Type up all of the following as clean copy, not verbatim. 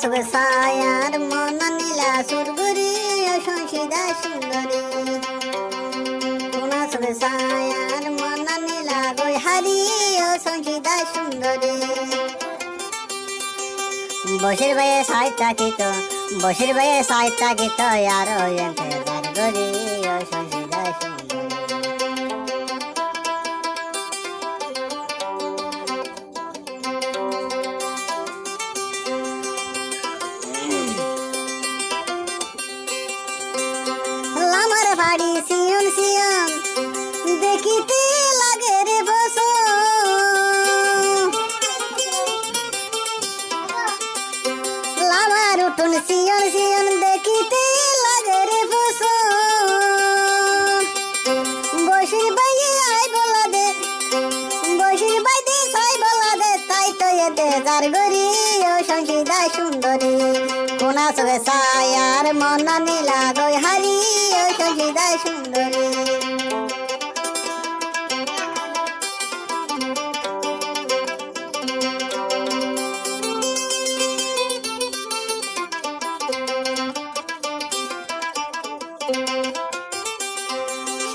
সবে সায়ার মন নীলা সুরগুরি সংসিদা সুন্দরী সবে সায়ার মন নীলা গৈহারি সংসিদা সুন্দরী বসির ভাইয়ে সাহিত্য গীত বসির ভাইয়ে সাহিত্য গীত আর গরি সংসিদা সুন্দরী বাড়ি সিয়ন সিয়ন দেখিতে লাগে রে বস লামার উঠুন সিয়ন সিয়ন দেখিতে লাগে রে বস বসির বাইয়ে আই বলা দে বসির বাইতে সাই বলা দে তাই তো এতে যার গরি ও সংসিদা সুন্দরী কোনা সবে সায়ার মন নীলা গৈহারি সংসিদা সুন্দরী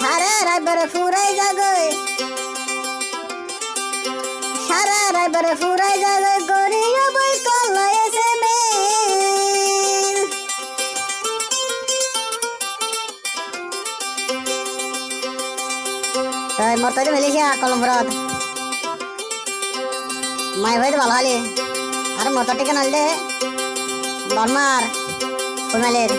সারা রাইবার ফুরাই জাগয় সারা রাইবার ফুরাই জাগয় গরিয়া বই কলয় এসে মে তাই মরতে মেলেছি কলমপুরত মাই ভাই তো ভালো হলি আর মরতে টিকে নাললে বর্মার ফুলমালের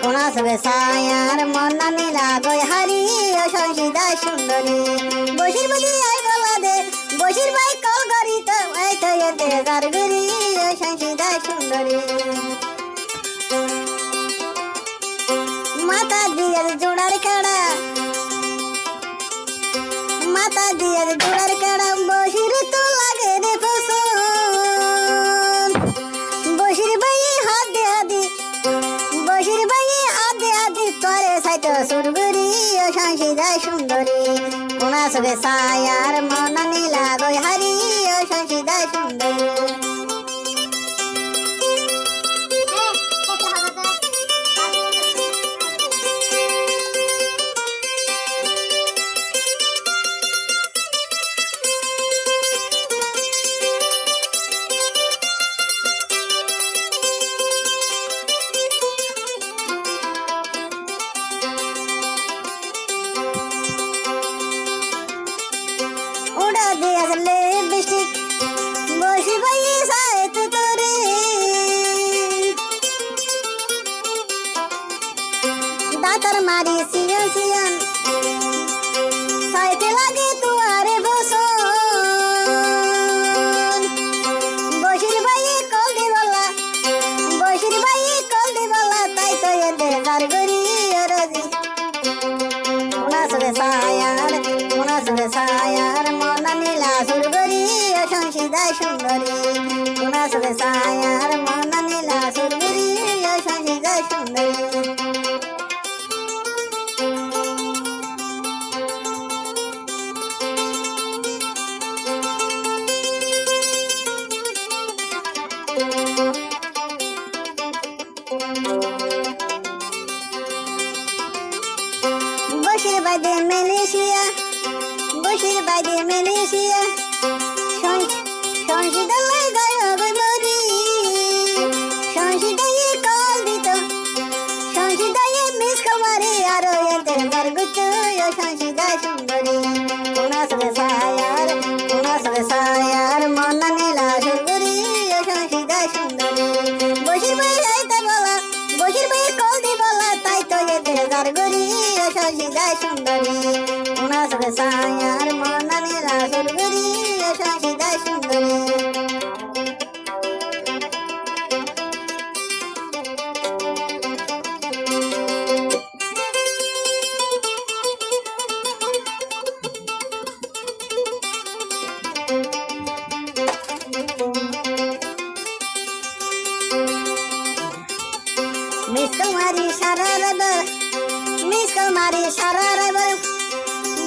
কোনা সবে সায়ার মন নীলা গৈহারি সংসিদা সুন্দরী বসির বুঝি আই বলা দে বসির ভাই কল করি তো এই তো এতে যার গরি সংসিদা সুন্দরী মাতা দিয়ে জোড়ার কাড়া মাতা দিয়ে জোড়ার কাড়া বসির তো লাগে রে ফসল বসির ভাই হাত দে হাতি বসির ভাই আদে আদি তোরে সাইতো সুরগুরি সংসিদা সুন্দরী কোনা সবে সায়ার মন নীলা গৈহারি সংসিদা সুন্দরী दातर मारी सियन सियन साइते लागे तुआरे बसन बशिर भाई कल दे बोला ताई तो ये दे जार गरी रजी कोना सगे सायार मन नीला सुरगरी संसिदा सुंदरी कोना सगे सायार मन नीला सुरगरी संसिदा सुंदरी বসির বাইদে মেলেশিয়া সংসিদা লাই গায় গই মরি সংসিদা ই কল দিত সংসিদা ই মিস কমারি আর এতে গরগুচ সংসিদা সুন্দরী কোনা সবে সায়ার মন নীলা সুরগুরি সংসিদা সুন্দরী বসির ভাই আইতে বলা বসির ভাই কল দি বলা তাই তো এতে গরগুরি সংসিদায় সুন্দরী কোনা চোখে ছায়ার মনানে রাসুর গরি ও সংসিদায় সুন্দরী মিস কুমারী সারা রাইবার মিস কুমারী সারা রাইবার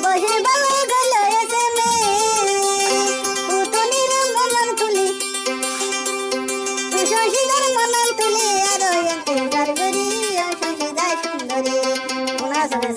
বসে বাবা গেল এসে মে পুতনির মনন তুলি শশীদার মনন তুলি আর ইন্তজার করি শশীদার সুন্দরী কোনা চোখে